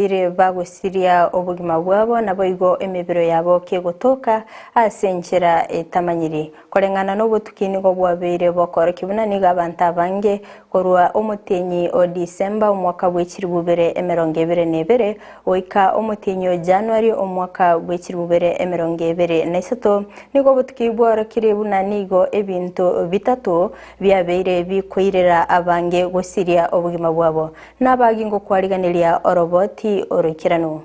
ire bagusiria obugima bwabo nabo igo emibiro yabo kegotoka asenchera etamanyiri korengana no butukini go bwabeire bokoro kibuna niga abantu abange korwa omutenyi o December omwaka w'ekiribubere 2022 oika omutenyi o January omwaka w'ekiribubere 2023 nigo butuki bworo kiribuna nigo ebintu bitatu byabeire bikoirera abange gusiria obugima bwabo nabagingo kwariganiria oroboti orokirano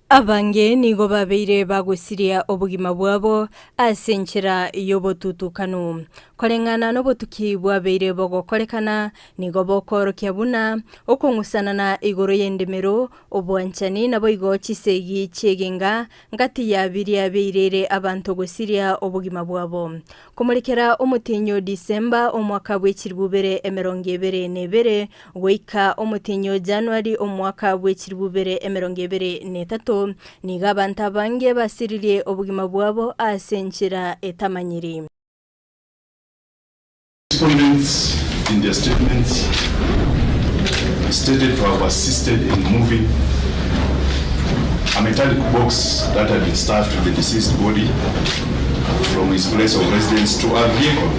abange nigo babeire bagusiria obugima bwabo asenchera yobotutukano korengana no botuki bwabeire bogokorekana nigo bokorokia buna okungusana na igoro yendemero obwanchani nabo igo chisegi chegenga ngati yabiria beirere abantu gusiria obugima bwabo kumulikera omutinyo December omwaka w'ekiribubere 2022 goika omutinyo January omwaka w'ekiribubere 2023 niga abantu abange basiririe obugima bwabo asenchera etamanyiri. Respondents in their statements stated to have assisted in moving a metallic box that had been stuffed with the deceased body from his place of residence to a vehicle.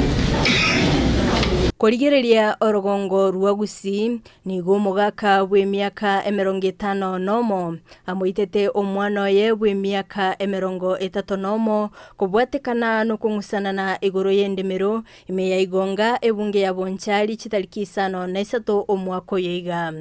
Korigereria orogongo rwa Gusii nigo mugaka w'emyaka 50 amuitete omwana ye w'emyaka 30 kubwatekana no kungusana na igoro yendemero imeya igonga ebunge ya bonchali chitariki 5 omwako yeiga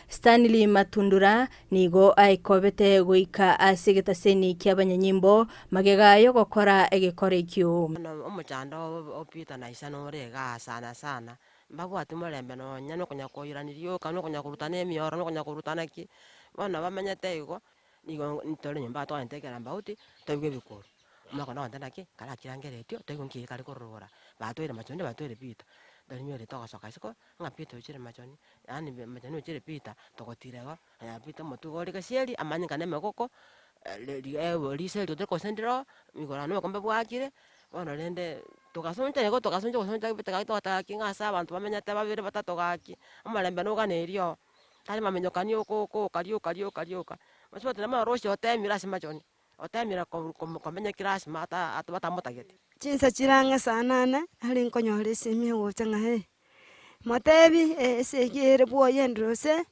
Stanley Matundura nigo aikobete goika asegeta seni ky'abanyanyimbo magega yo gukora egekorekyo omuchando opita na isano rega sana mbabu atumalembe no nyano kunya koiranirio kano kunya kurutana emioro no kunya kurutana ki bana bamenyete igo nigo ntore nyumba to entekera mbauti tobwe bikuru umako no ndana ki kala kirangeretio tego nki kali korora batwere machonde batwere pita dalimere to kasoka isiko ngapita uchire machoni yani machoni uchire pita tokotirego ya pita motugori kasieli amani kaneme koko liseli to kosendro migorano kombe bwakire bona lende tukasonja nego tukasonja bitaka kinga abantu bamenyate babire batatu gaki amalembe no ganerio tali mamenyokani oko karioka maswa tena roshi otemira simachoni otemira komenya kirasi mata atubata motageti chinsa chiranga sanana ali nkonyole simi wochanga he motebi segere boyendrose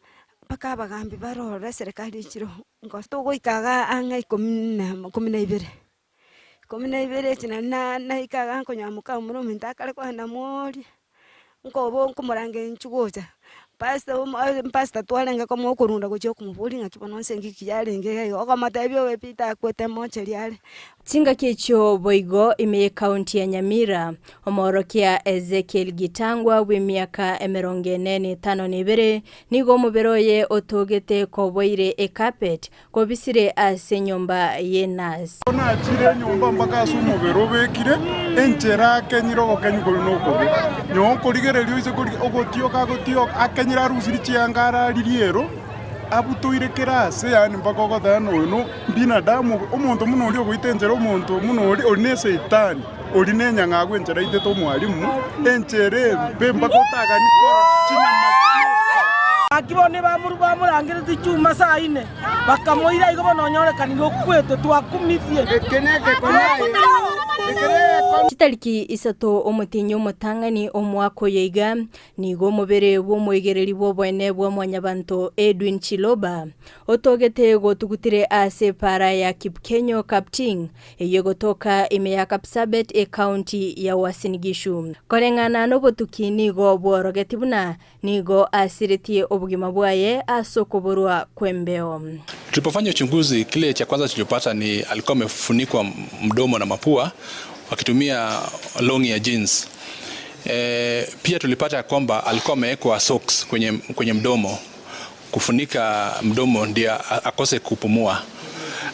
paka bagambi barora serikali chiro ngosto goikaga anga 12 na ikaga nkonyamuka umuno mintakale kwa na mori nkobo nkumurange nchugoja pasta twalenga komo okurunda gocho kumubuli ngakibono nsengi kiyalenge okamataibyo wepita kwete mocheri yale Tinga kecho boigo ime county ya Nyamira omorokia Ezekiel Gitangwa w'emyaka 45 nigo muberoye otogete koboire carpet kobisire ase nyumba yenas ona chire nyumba mpaka sumo bero bekire enchera kenyiro gokenyuko nokobe nyoko ligererio ise ogotio akenyira rusiri chiangara liriero abutoire kerase yani mpaka gothano no binadamu omuntu muno uri ogwitenjera omuntu muno uri ne seitani uri ne nyangagwe enjera iteto mwalimu enchere be mpaka otagani kora chinyama akibone bamurangire tichuma saa 4 bakamoira igo bononyorekanire okweto twakumithie keneke konaye Chitariki isato omutinyo mutangani omwako yeiga nigo mubere bw'omwegereri bw'obwene bw'omwanyabanto Edwin Chiloba otogete gotugutire ase para ya Kipkenyo Kapting eyegotoka imeya Kapsabet county ya Uasin Gishu korengana no botuki nigo bworogeti buna nigo asiritie obugima bwaye asokoborwa kwembeo. Tulipofanya uchunguzi kile cha kwanza tulipata ni alikuwa amefunikwa mdomo na mapua wakitumia longi ya jeans. Pia tulipata kwamba alikuwa amewekwa socks kwenye mdomo kufunika mdomo ndio akose kupumua.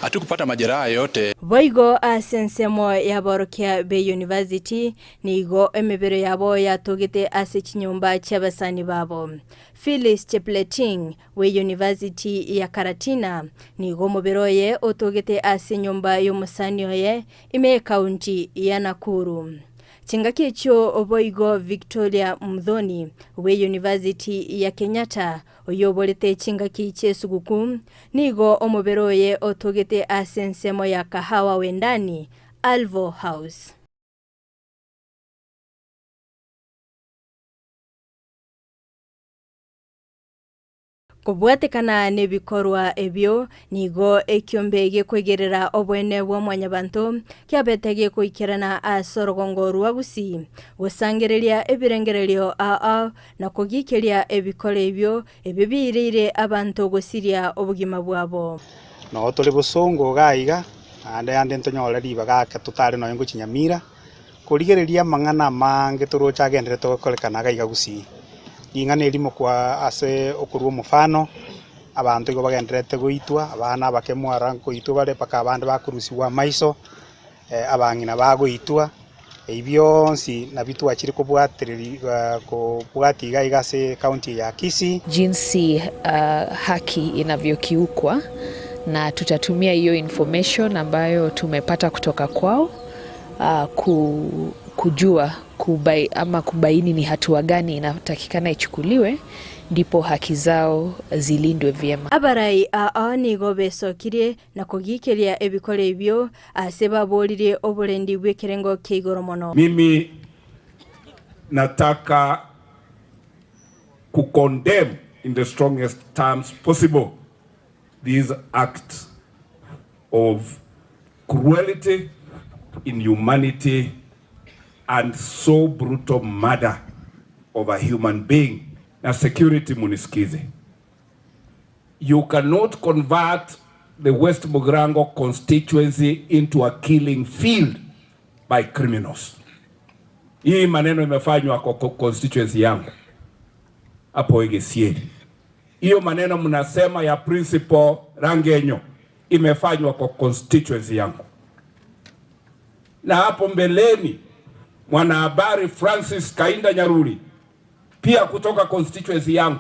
Hatukupata majeraha yote. Boigo asensemo ya borokia Bay University nigo emebere yabo yatogete ase chinyumba cy'abasani babo. Phyllis Chepleting we University ya Karatina nigo muberoye otogete ase nyumba y'omusani oye ime county ya Nakuru. chingaki echo oboigo Victoria Mdhoni we University ya Kenyatta oyoborete chingaki chesuguku nigo omuberoye otogete asensemo ya kahawa wendani Alvo House. Kubwatekana nebikorwa ebyo nigo ekyombege kwegerera obwene bwa mwanyabantu kyabetege kuikirana asorogongo rwa Gusii gusangereria ebirengereryo na kugikeria ebikore ebyo ebibirire abantu gusiria obugima bwabo no tuli busongo gaiga ande ntonyora ribaga tutari no ngo Nyamira kurigereria mang'ana mange turochagendere tokolekana gaiga Gusii ingane elimo kwa ase okurwo mufano abantu igo bagenderete guitwa abana bakemwara guitwa bare paka abandi bakurusiwa maiso abangina baguitwa ebyonsi na bitu akiri kubwatiga igase county ya Kisii jinsi haki inavyokiukwa na tutatumia hiyo information ambayo tumepata kutoka kwao kujua kubaini ni hatua gani inatakikana ichukuliwe ndipo haki zao zilindwe vyema. Abarai nigo besokire na kugikeria ebikore ebyo aseba bolire oburendi bwekerengo keigoro mono. Mimi nataka condemn in the strongest terms possible these acts of cruelty, inhumanity and so brutal murder of a human being. Na security munisikize. You cannot convert the West Mugrango constituency into a killing field by criminals. Hii maneno imefanywa kwa constituency yangu hapo Igesieli. Hiyo maneno mnasema ya principal Rangenyo imefanywa kwa constituency yangu. Na hapo mbeleni mwanahabari Francis Kainda Nyaruri pia kutoka constituency yangu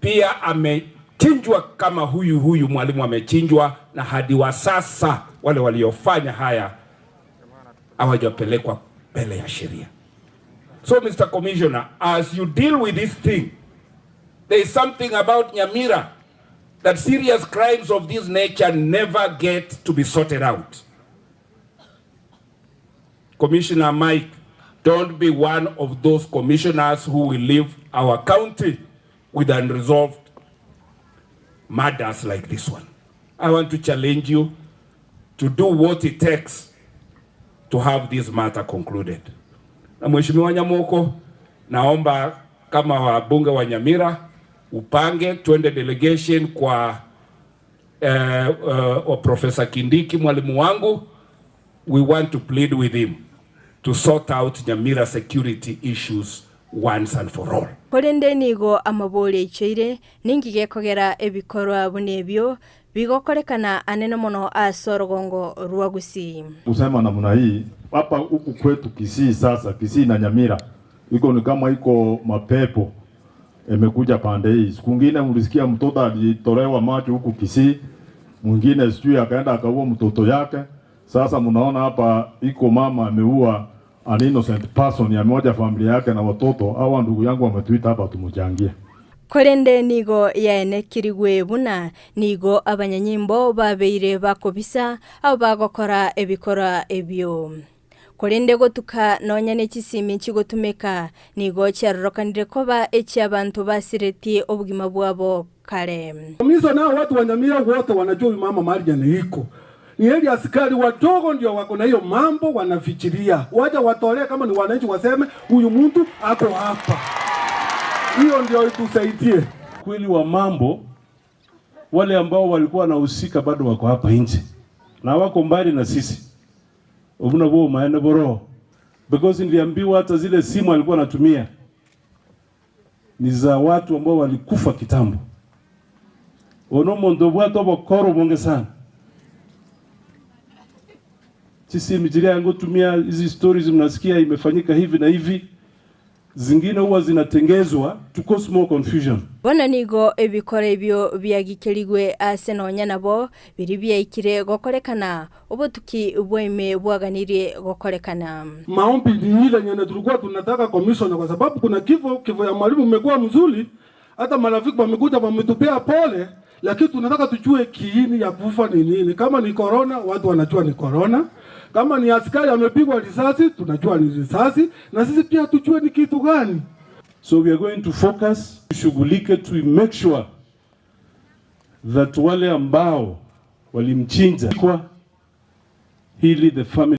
pia amechinjwa kama huyu mwalimu amechinjwa, na hadi wa sasa wale waliofanya haya hawajapelekwa mbele ya sheria. So Mr. Commissioner, as you deal with this thing, there is something about Nyamira that serious crimes of this nature never get to be sorted out. Commissioner Mike, don't be one of those commissioners who will leave our county with unresolved matters like this one. I want to challenge you to do what it takes to have this matter concluded. Na Mheshimiwa Nyamoko, naomba kama wabunge wa Nyamira upange twende delegation kwa Professor Kindiki mwalimu wangu. We want to plead with him to sort out Nyamira security issues once and for all. Kolende nigo amabole ichire ningige kogera ebikorwa bunebyo bigokorekana anene mono asorogongo rwa Gusii. Usema namna hii hapa huku kwetu Kisii, sasa Kisii na Nyamira iko ni kama iko mapepo imekuja pande hii. Siku nyingine mlisikia mtoto alitolewa macho huku Kisii, mwingine sijui akaenda akaua mtoto yake. Sasa mnaona hapa iko mama ameua an innocent person ya moja familia yake na watoto. Hawa ndugu yangu wametuita hapa tumchangie. Korende nigo yaene kirigwe buna nigo abanyanyimbo babeire bakobisa au bagokora ebikora ebyo. Korende gotuka nonyane kisimi kigotumeka nigo cyarrokanire koba echi abantu basireti obugima bwabo kare. Mizo nao watu wa Nyamira wote wanajua mama Marian iko. Ni heli askari wadogo ndio wako na hiyo mambo wanafikiria. Waje watolee kama ni wananchi waseme huyu mtu ako hapa. Hiyo ndio itusaidie. Kweli wa mambo wale ambao walikuwa wanahusika bado wako hapa nje. Na wako mbali na sisi. Ubuna bo maana boro. Because niliambiwa hata zile simu alikuwa anatumia ni za watu ambao walikufa kitambo. Onomo ndo bwato bokoro bonge sana. Sisi mijiria yangu tumia hizi stories mnasikia imefanyika hivi na hivi. zingine huwa zinatengezwa to cause more confusion. Bona nigo ebikore ebyo byagikirigwe ase nonya nabo biri byaikire gokorekana obotuki bweme bwaganirie gokorekana. Maombi ni ile nyene tulikuwa tunataka commissioner, kwa sababu kuna kifo ya mwalimu umekuwa mzuri, hata marafiki wamekuja wametupea pole, lakini tunataka tujue kiini ya kufa ni nini. Kama ni corona, watu wanajua ni corona. Kama ni askari amepigwa risasi, tunajua ni risasi, na sisi pia tujue ni kitu gani. So we are going to focus, tushughulike to make sure that wale ambao walimchinja kwa hili the family